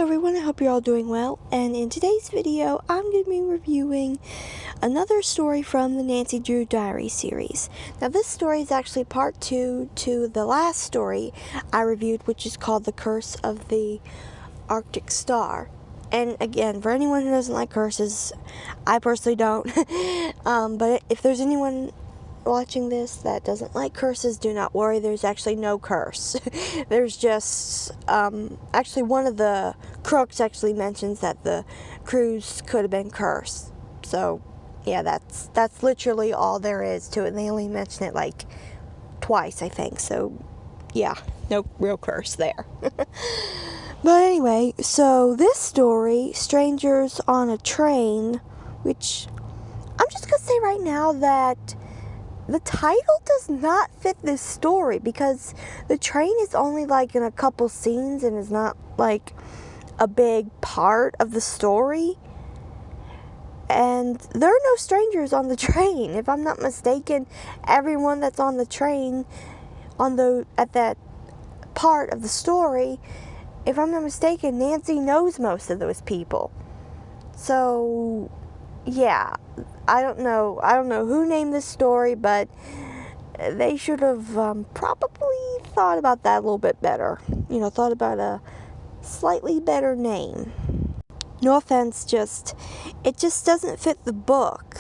everyone, I hope you're all doing well, and in today's video I'm going to be reviewing another story from the Nancy Drew Diaries series. Now this story is actually part 2 to the last story I reviewed, which is called The Curse of the Arctic Star. And again, for anyone who doesn't like curses, I personally don't, but if there's anyone watching this that doesn't like curses, do not worry, there's actually no curse. There's just actually one of the crooks actually mentions that the cruise could have been cursed. So yeah, that's literally all there is to it, and they only mention it like twice, I think. So yeah, no real curse there. But anyway, so this story, Strangers on a Train, which I'm just gonna say right now that the title does not fit this story, because the train is only like in a couple scenes and is not like a big part of the story. And there are no strangers on the train. If I'm not mistaken, everyone that's on the train at that part of the story, if I'm not mistaken, Nancy knows most of those people. So yeah, I don't know who named this story, but they should have probably thought about that a little bit better. You know, thought about a slightly better name. No offense, it just doesn't fit the book.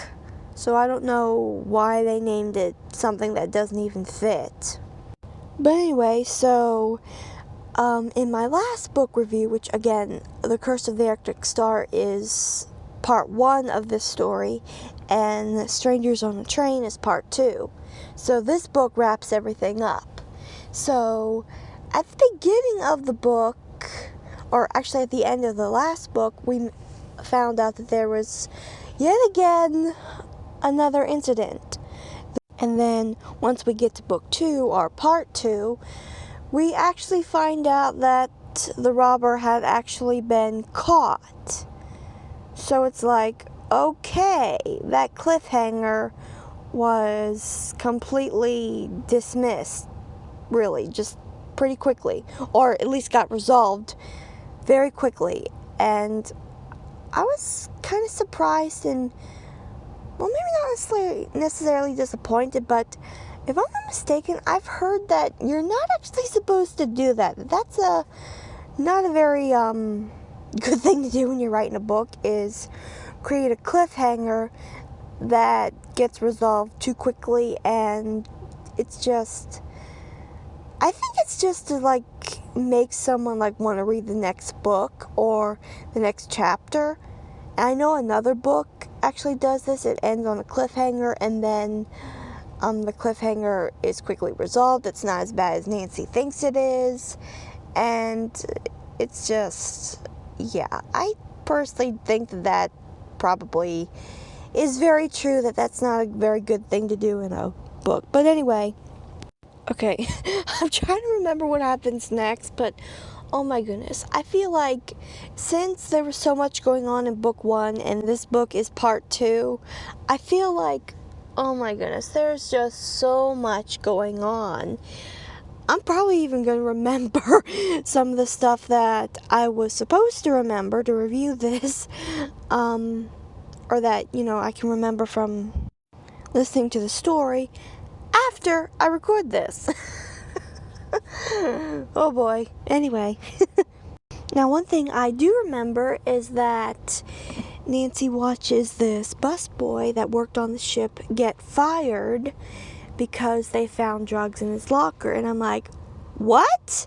So I don't know why they named it something that doesn't even fit. But anyway, so in my last book review, which again, The Curse of the Arctic Star is part 1 of this story, and Strangers on a Train is part 2. So this book wraps everything up. So at the beginning of the book, or actually at the end of the last book, we found out that there was yet again another incident. And then once we get to book 2, or part 2, we actually find out that the robber had actually been caught. So it's like, okay, that cliffhanger was completely dismissed, really, just pretty quickly, or at least got resolved very quickly. And I was kind of surprised and, well, maybe not necessarily disappointed, but if I'm not mistaken, I've heard that you're not actually supposed to do that. That's not a very good thing to do when you're writing a book, is create a cliffhanger that gets resolved too quickly. And it's just, I think it's just to like make someone like want to read the next book or the next chapter. And I know another book actually does this. It ends on a cliffhanger, and then the cliffhanger is quickly resolved. It's not as bad as Nancy thinks it is, and it's just, yeah, I personally think that probably is very true, that's not a very good thing to do in a book. But anyway, okay, I'm trying to remember what happens next, but oh my goodness, I feel like since there was so much going on in book 1 and this book is part 2, I feel like, oh my goodness, there's just so much going on. I'm probably even going to remember some of the stuff that I was supposed to remember to review this, or that, I can remember from listening to the story after I record this. Oh boy. Anyway. Now, one thing I do remember is that Nancy watches this busboy that worked on the ship get fired because they found drugs in his locker. And I'm like, what?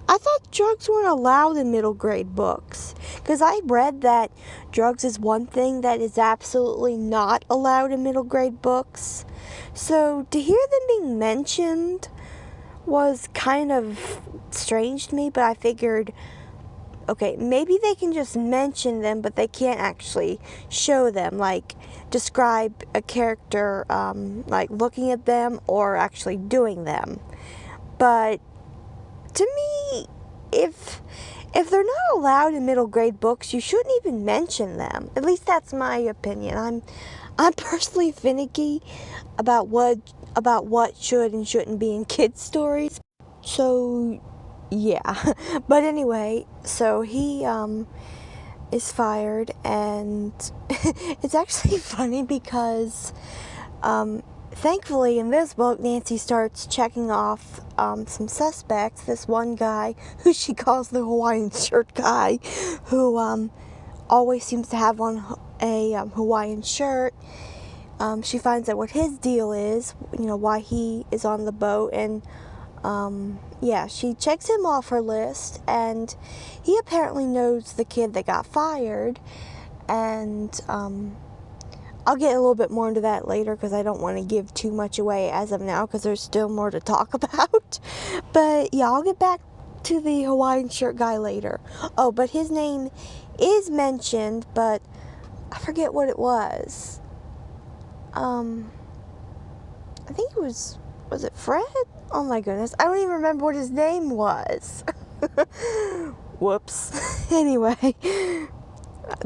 I thought drugs weren't allowed in middle grade books. Because I read that drugs is one thing that is absolutely not allowed in middle grade books. So to hear them being mentioned was kind of strange to me, but I figured, okay, maybe they can just mention them, but they can't actually show them, like describe a character, like looking at them or actually doing them. But to me, if they're not allowed in middle grade books, you shouldn't even mention them. At least that's my opinion. I'm personally finicky about what should and shouldn't be in kids' stories. So yeah. But anyway, so he is fired, and it's actually funny because thankfully in this book Nancy starts checking off some suspects. This one guy who she calls the Hawaiian shirt guy, who always seems to have on a Hawaiian shirt. She finds out what his deal is, why he is on the boat, and yeah, she checks him off her list, and he apparently knows the kid that got fired, and I'll get a little bit more into that later because I don't want to give too much away as of now because there's still more to talk about. But yeah, I'll get back to the Hawaiian shirt guy later. Oh, but his name is mentioned, but I forget what it was. I think it was it Fred? Oh my goodness, I don't even remember what his name was. Whoops. Anyway,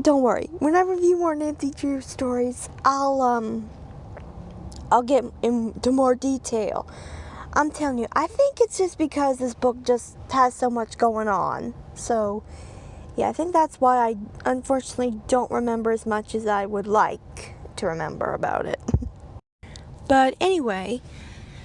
don't worry. When I review more Nancy Drew stories, I'll get into more detail. I'm telling you, I think it's just because this book just has so much going on. So, yeah, I think that's why I unfortunately don't remember as much as I would like to remember about it. But anyway,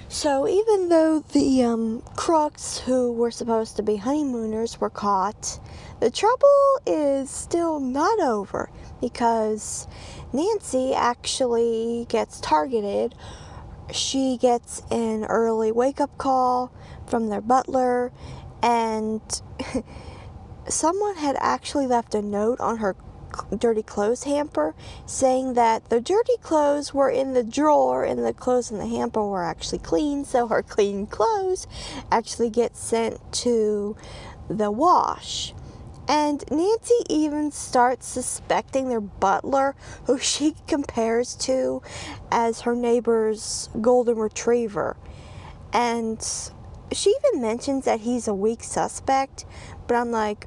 so even though the crooks who were supposed to be honeymooners were caught, the trouble is still not over because Nancy actually gets targeted. She gets an early wake-up call from their butler, and someone had actually left a note on her dirty clothes hamper saying that the dirty clothes were in the drawer and the clothes in the hamper were actually clean, so her clean clothes actually get sent to the wash. And Nancy even starts suspecting their butler, who she compares to as her neighbor's golden retriever. And she even mentions that he's a weak suspect, but I'm like,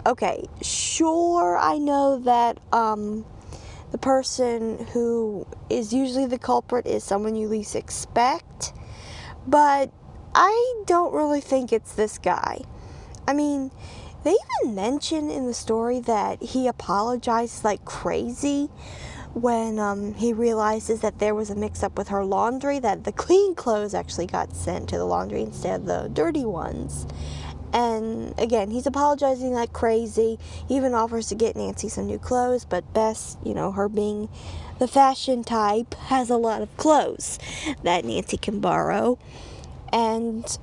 okay, sure, I know that the person who is usually the culprit is someone you least expect, but I don't really think it's this guy. I mean, they even mention in the story that he apologizes like crazy when he realizes that there was a mix-up with her laundry, that the clean clothes actually got sent to the laundry instead of the dirty ones. And again, he's apologizing like crazy. He even offers to get Nancy some new clothes, but Bess, her being the fashion type, has a lot of clothes that Nancy can borrow. And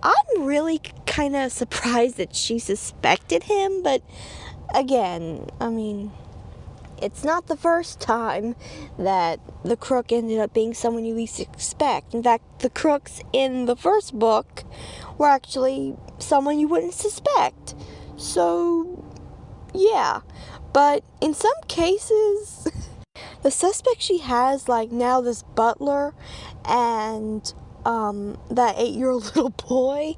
I'm really kind of surprised that she suspected him, but again, I mean, it's not the first time that the crook ended up being someone you least expect. In fact, the crooks in the first book were actually someone you wouldn't suspect. So, yeah. But in some cases, the suspect she has, like now this butler and that 8-year-old little boy,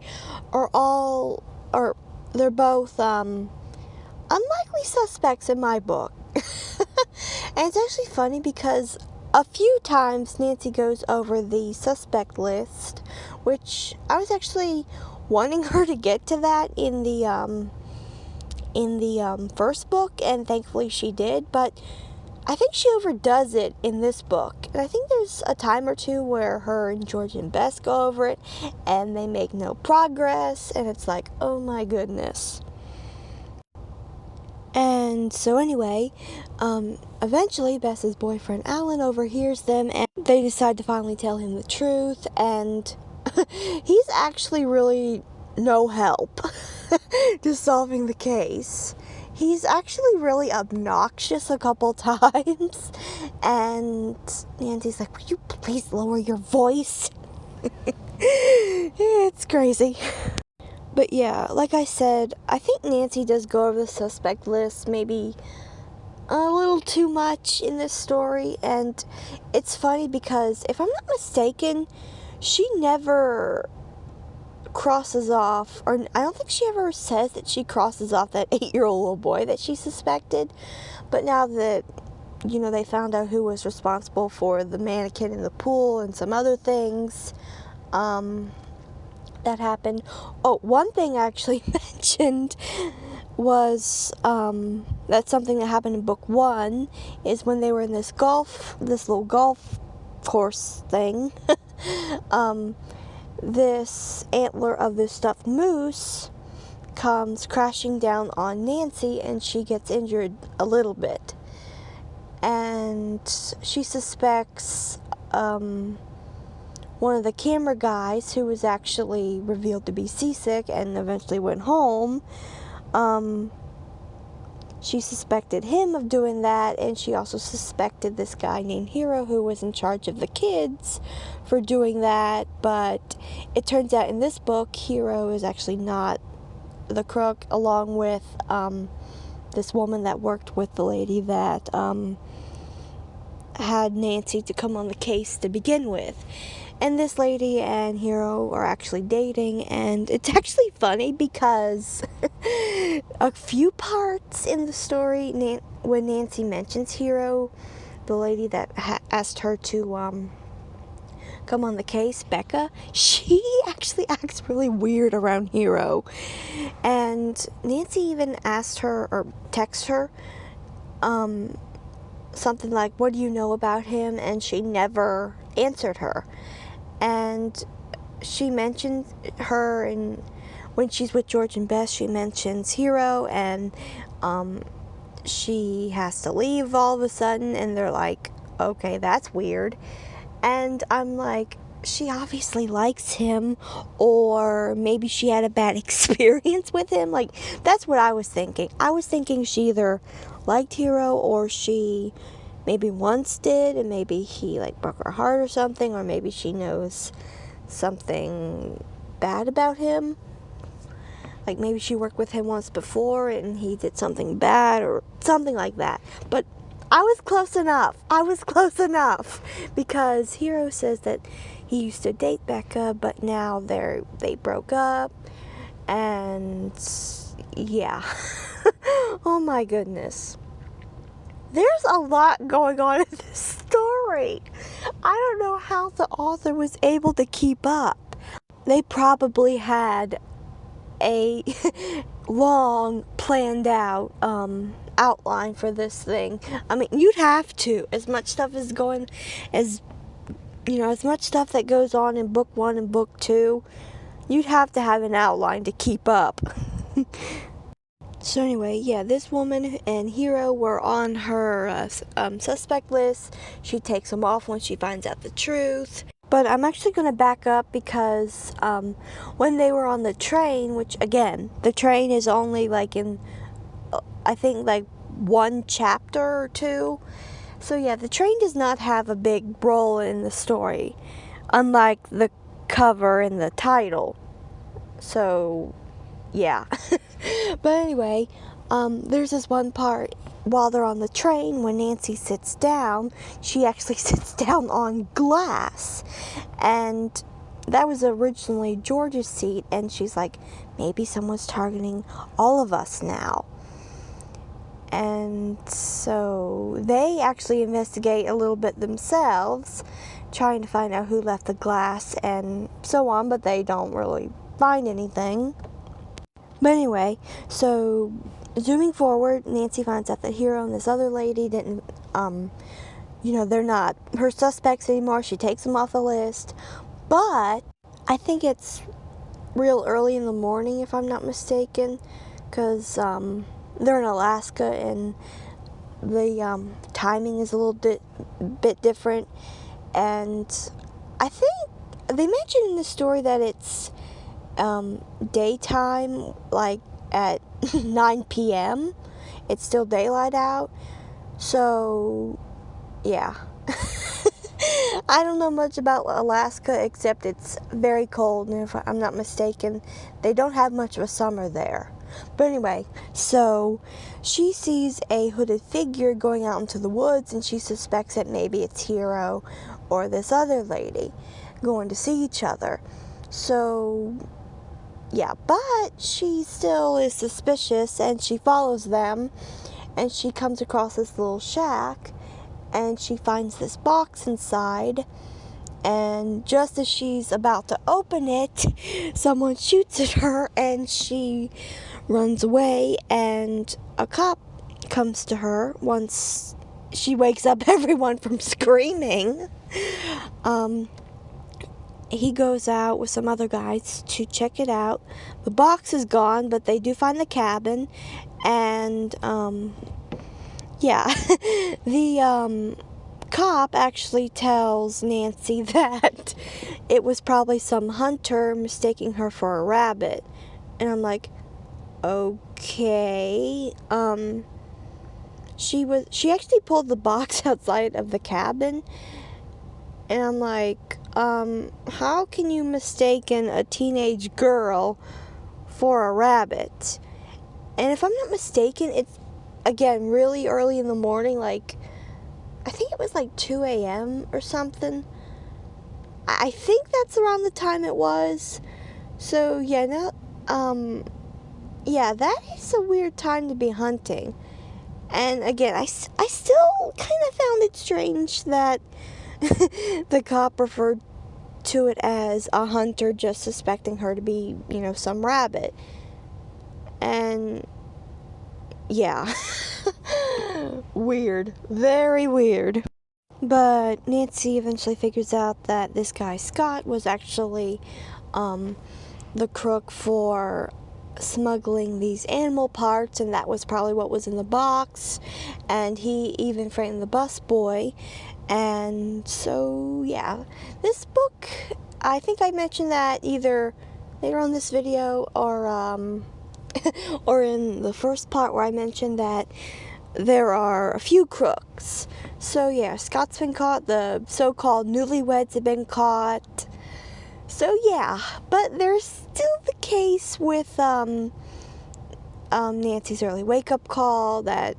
they're both unlikely suspects in my book. And it's actually funny because a few times Nancy goes over the suspect list, which I was actually wanting her to get to that in the first book, and thankfully she did, but I think she overdoes it in this book. And I think there's a time or two where her and George and Bess go over it and they make no progress, and it's like, oh my goodness. And so anyway, eventually Bess's boyfriend Alan overhears them, and they decide to finally tell him the truth, and he's actually really no help to solving the case. He's actually really obnoxious a couple times, and Nancy's like, will you please lower your voice? It's crazy. But yeah, like I said, I think Nancy does go over the suspect list maybe a little too much in this story, and it's funny because if I'm not mistaken, she never crosses off, or I don't think she ever says that she crosses off that 8-year-old little boy that she suspected. But now that they found out who was responsible for the mannequin in the pool and some other things, that happened. Oh, one thing I actually mentioned was that's something that happened in book 1 is when they were in this little golf course thing. This antler of this stuffed moose comes crashing down on Nancy, and she gets injured a little bit, and she suspects one of the camera guys, who was actually revealed to be seasick and eventually went home. She suspected him of doing that, and she also suspected this guy named Hero, who was in charge of the kids, for doing that. But it turns out in this book, Hero is actually not the crook, along with this woman that worked with the lady that had Nancy to come on the case to begin with. And this lady and Hero are actually dating, and it's actually funny because a few parts in the story, when Nancy mentions Hero, the lady that asked her to come on the case, Becca, she actually acts really weird around Hero. And Nancy even asked her, or texted her, something like, "What do you know about him?" And she never answered her. And she mentioned her, and when she's with George and Bess, she mentions Hero, and she has to leave all of a sudden, and they're like, okay, that's weird. And I'm like, she obviously likes him, or maybe she had a bad experience with him. Like, that's what I was thinking. I was thinking she either liked Hero, or she maybe once did, and maybe he like broke her heart or something, or maybe she knows something bad about him. Like maybe she worked with him once before and he did something bad or something like that. But I was close enough. Because Hero says that he used to date Becca, but now they broke up. And yeah. Oh my goodness. There's a lot going on in this story. I don't know how the author was able to keep up. They probably had a long planned out outline for this thing. I mean, you'd have to, as much stuff as much stuff that goes on in book 1 and book 2, you'd have to have an outline to keep up. So anyway, yeah, this woman and Hero were on her suspect list. She takes them off when she finds out the truth. But I'm actually going to back up because when they were on the train, which again, the train is only like in, I think like 1 chapter or 2. So yeah, the train does not have a big role in the story, unlike the cover and the title. So yeah. But anyway, there's this one part while they're on the train when Nancy sits down. She actually sits down on glass, and that was originally George's seat, and she's like, maybe someone's targeting all of us now. And so they actually investigate a little bit themselves, trying to find out who left the glass and so on, but they don't really find anything. But anyway, so zooming forward, Nancy finds out that Hero and this other lady didn't, they're not her suspects anymore. She takes them off the list. But I think it's real early in the morning, if I'm not mistaken, because they're in Alaska and the timing is a little bit different. And I think they mentioned in the story that it's daytime, like at 9 p.m. It's still daylight out. So yeah. I don't know much about Alaska except it's very cold, and if I'm not mistaken, they don't have much of a summer there. But anyway, so she sees a hooded figure going out into the woods, and she suspects that maybe it's Hero or this other lady going to see each other. So yeah, but she still is suspicious, and she follows them, and she comes across this little shack, and she finds this box inside, and just as she's about to open it, someone shoots at her and she runs away, and a cop comes to her once she wakes up everyone from screaming. He goes out with some other guys to check it out. The box is gone, but they do find the cabin, and the cop actually tells Nancy that it was probably some hunter mistaking her for a rabbit. And I'm like, okay. She actually pulled the box outside of the cabin, and I'm like, how can you mistaken a teenage girl for a rabbit? And if I'm not mistaken, it's, again, really early in the morning, like, I think it was like 2 a.m. or something. I think that's around the time it was. So, yeah, that is a weird time to be hunting. And again, I still kind of found it strange that the cop referred to it as a hunter just suspecting her to be, some rabbit. And yeah, weird, very weird. But Nancy eventually figures out that this guy Scott was actually the crook for smuggling these animal parts, and that was probably what was in the box, and he even framed the busboy. And so yeah, this book, I think I mentioned that either later on this video or or in the first part where I mentioned that there are a few crooks. So yeah, Scott's been caught, the so-called newlyweds have been caught. So yeah, but there's still the case with Nancy's early wake-up call, that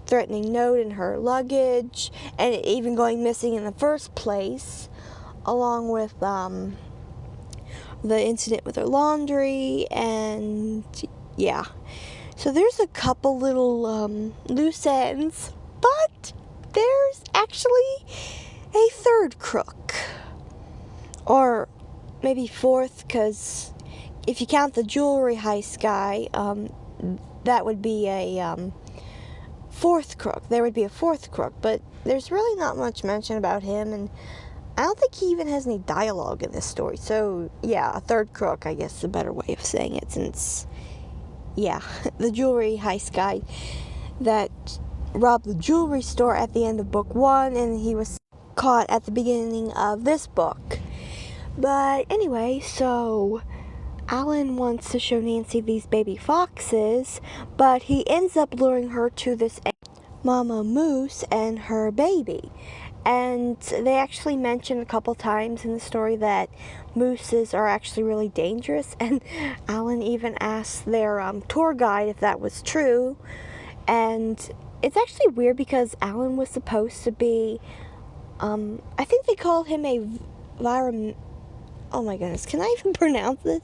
threatening note in her luggage, and it even going missing in the first place, along with the incident with her laundry, and yeah. So there's a couple little loose ends, but there's actually a third crook. Or maybe fourth, because if you count the jewelry heist guy, that would be a fourth crook. There would be a fourth crook, but there's really not much mention about him, and I don't think he even has any dialogue in this story. So, yeah, a third crook, I guess is a better way of saying it, since, yeah, the jewelry heist guy that robbed the jewelry store at the end of book 1, and he was caught at the beginning of this book. But anyway, so Alan wants to show Nancy these baby foxes, but he ends up luring her to this mama moose and her baby. And they actually mention a couple times in the story that mooses are actually really dangerous, and Alan even asked their tour guide if that was true. And it's actually weird because Alan was supposed to be, I think they called him oh my goodness, can I even pronounce this?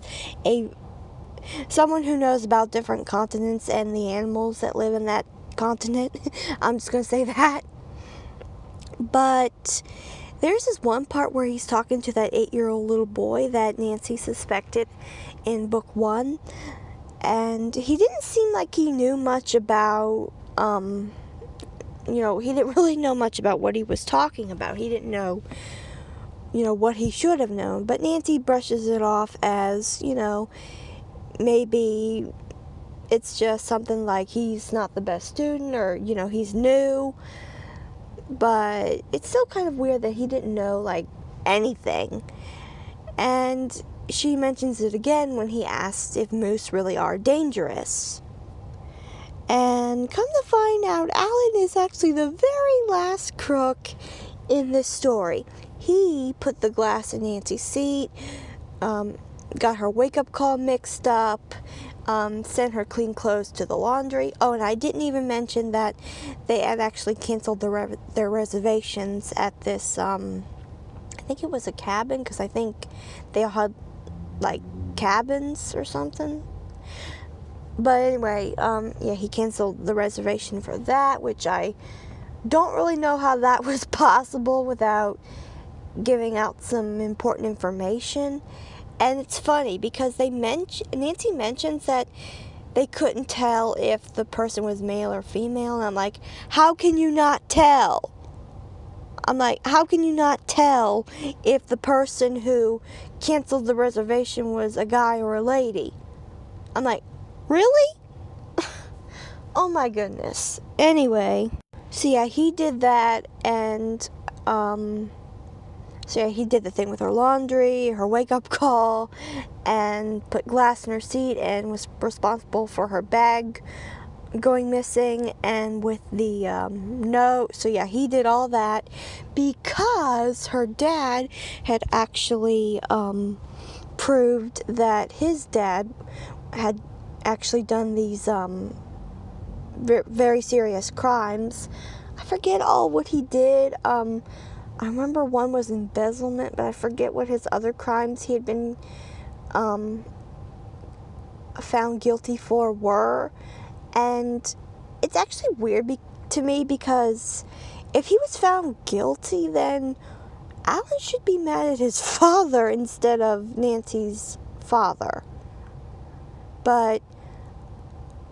Someone who knows about different continents and the animals that live in that continent. I'm just going to say that. But there's this one part where he's talking to that 8-year-old little boy that Nancy suspected in book 1. And he didn't seem like he knew much about, he didn't really know much about what he was talking about. He didn't know, what he should have known. But Nancy brushes it off as, maybe it's just something like he's not the best student, or, he's new. But it's still kind of weird that he didn't know, anything. And she mentions it again when he asks if moose really are dangerous. And come to find out, Alan is actually the very last crook in this story. He put the glass in Nancy's seat, got her wake-up call mixed up, sent her clean clothes to the laundry. Oh, and I didn't even mention that they had actually canceled their reservations at this, I think it was a cabin, because I think they all had, cabins or something. But anyway, he canceled the reservation for that, which I don't really know how that was possible without giving out some important information. And it's funny because Nancy mentions that they couldn't tell if the person was male or female. And I'm like, how can you not tell? How can you not tell if the person who canceled the reservation was a guy or a lady? I'm like, really? Oh my goodness. Anyway, so yeah, he did that, and so yeah, he did the thing with her laundry, her wake-up call, and put glass in her seat, and was responsible for her bag going missing, and with the note. So yeah, he did all that because her dad had actually proved that his dad had actually done these very serious crimes. I forget all what he did. I remember one was embezzlement, but I forget what his other crimes he had been found guilty for were. And it's actually weird to me because if he was found guilty, then Alan should be mad at his father instead of Nancy's father. But,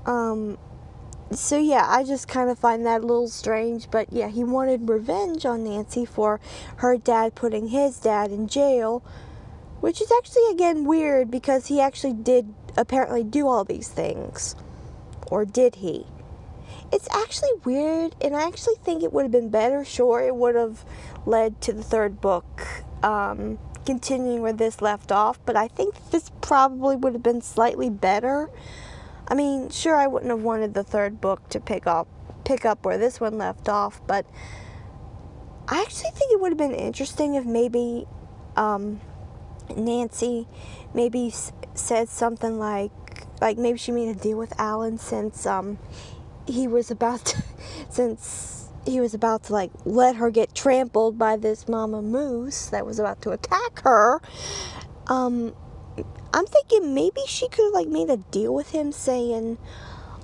so yeah, I just kind of find that a little strange. But yeah, he wanted revenge on Nancy for her dad putting his dad in jail, which is actually, again, weird because he actually did apparently do all these things. Or did he? It's actually weird, and I actually think it would have been better. Sure, it would have led to the third book, continuing where this left off, but I think this probably would have been slightly better. I mean, sure, I wouldn't have wanted the third book to pick up where this one left off, but I actually think it would have been interesting if maybe Nancy maybe said something like maybe she made a deal with Alan since he was about to like let her get trampled by this mama moose that was about to attack her. I'm thinking maybe she could have like made a deal with him saying,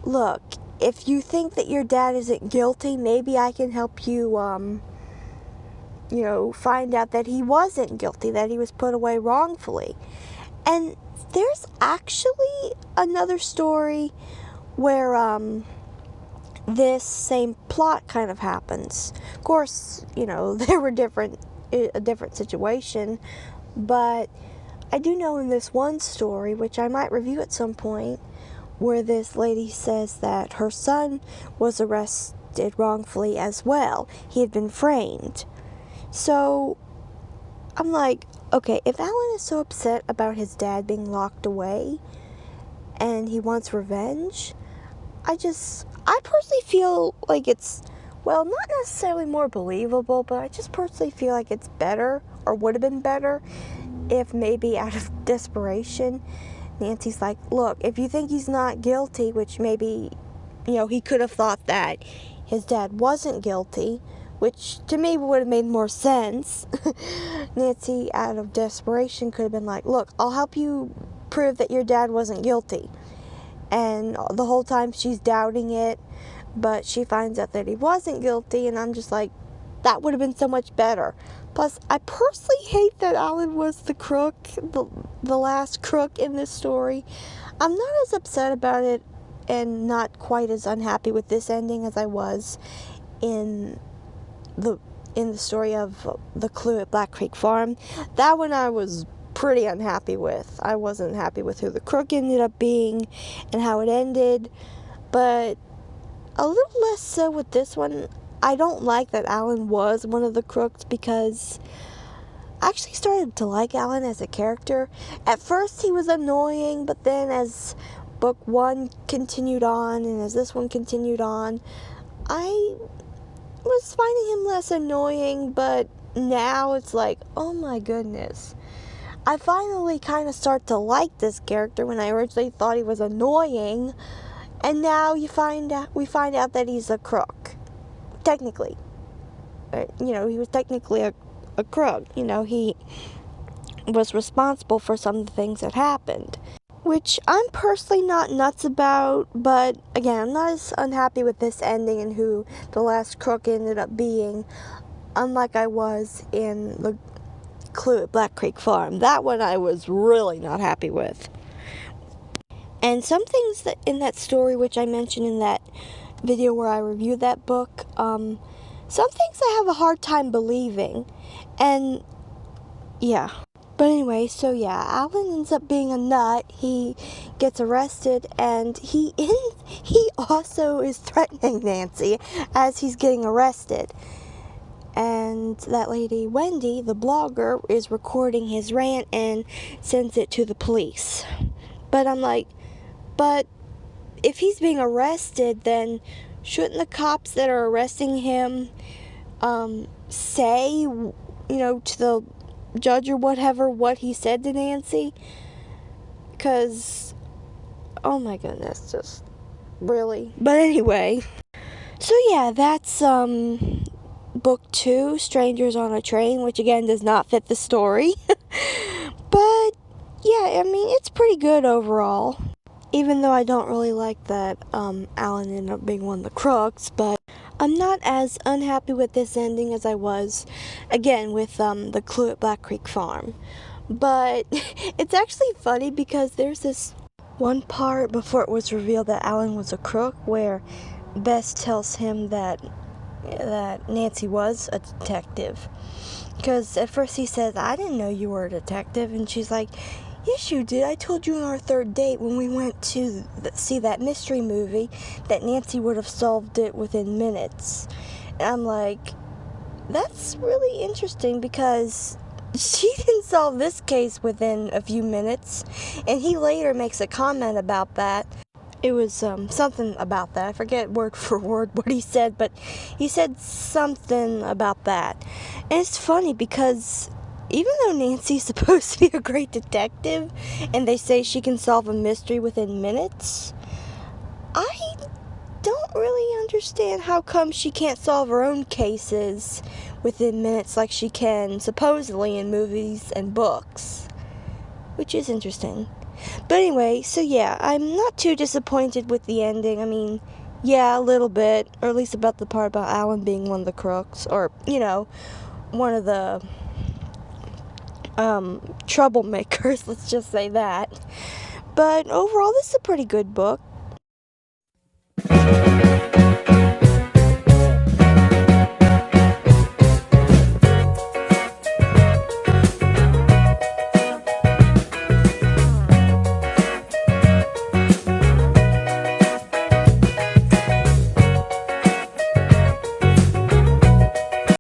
look, if you think that your dad isn't guilty, maybe I can help you find out that he wasn't guilty, that he was put away wrongfully. And there's actually another story where this same plot kind of happens. Of course, there were a different situation, but I do know in this one story, which I might review at some point, where this lady says that her son was arrested wrongfully as well. He had been framed. So I'm like, okay, if Alan is so upset about his dad being locked away and he wants revenge, I personally feel like it's, well, not necessarily more believable, but I just personally feel like it's better, or would have been better, if maybe out of desperation, Nancy's like, look, if you think he's not guilty, which maybe, he could have thought that his dad wasn't guilty, which to me would have made more sense. Nancy, out of desperation, could have been like, look, I'll help you prove that your dad wasn't guilty. And the whole time she's doubting it, but she finds out that he wasn't guilty, and I'm just like, that would have been so much better. Plus, I personally hate that Alan was the crook, the last crook in this story. I'm not as upset about it and not quite as unhappy with this ending as I was in the story of The Clue at Black Creek Farm. That one I was pretty unhappy with. I wasn't happy with who the crook ended up being and how it ended, but a little less so with this one. I don't like that Alan was one of the crooks because I actually started to like Alan as a character. At first he was annoying, but then as book one continued on and as this one continued on, I was finding him less annoying, but now it's like, oh my goodness. I finally kind of start to like this character when I originally thought he was annoying, and now we find out that he's a crook. Technically. He was technically a crook. He was responsible for some of the things that happened, which I'm personally not nuts about, but again, I'm not as unhappy with this ending and who the last crook ended up being, unlike I was in Clue at Black Creek Farm. That one I was really not happy with. And some things that in that story, which I mentioned in that video where I reviewed that book, some things I have a hard time believing. And yeah. But anyway, so yeah, Alan ends up being a nut. He gets arrested, and he also is threatening Nancy as he's getting arrested. And that lady, Wendy, the blogger, is recording his rant and sends it to the police. But I'm like, but if he's being arrested, then shouldn't the cops that are arresting him say, to the judge or whatever, what he said to Nancy? Because, oh my goodness, just really. But anyway, so yeah, that's book 2, Strangers on a Train, which again does not fit the story. But yeah, I mean, it's pretty good overall. Even though I don't really like that Alan ended up being one of the crooks, but I'm not as unhappy with this ending as I was, again, with the Clue at Black Creek Farm. But it's actually funny because there's this one part before it was revealed that Alan was a crook where Bess tells him that Nancy was a detective. Because at first he says, I didn't know you were a detective. And she's like, yes, you did. I told you on our third date when we went to see that mystery movie that Nancy would have solved it within minutes. And I'm like, that's really interesting because she didn't solve this case within a few minutes. And he later makes a comment about that. It was something about that. I forget word for word what he said, but he said something about that. And it's funny because even though Nancy's supposed to be a great detective and they say she can solve a mystery within minutes, I don't really understand how come she can't solve her own cases within minutes like she can supposedly in movies and books, which is interesting. But anyway, so yeah, I'm not too disappointed with the ending. I mean, yeah, a little bit, or at least about the part about Alan being one of the crooks, or, one of the troublemakers, let's just say that. But overall, this is a pretty good book.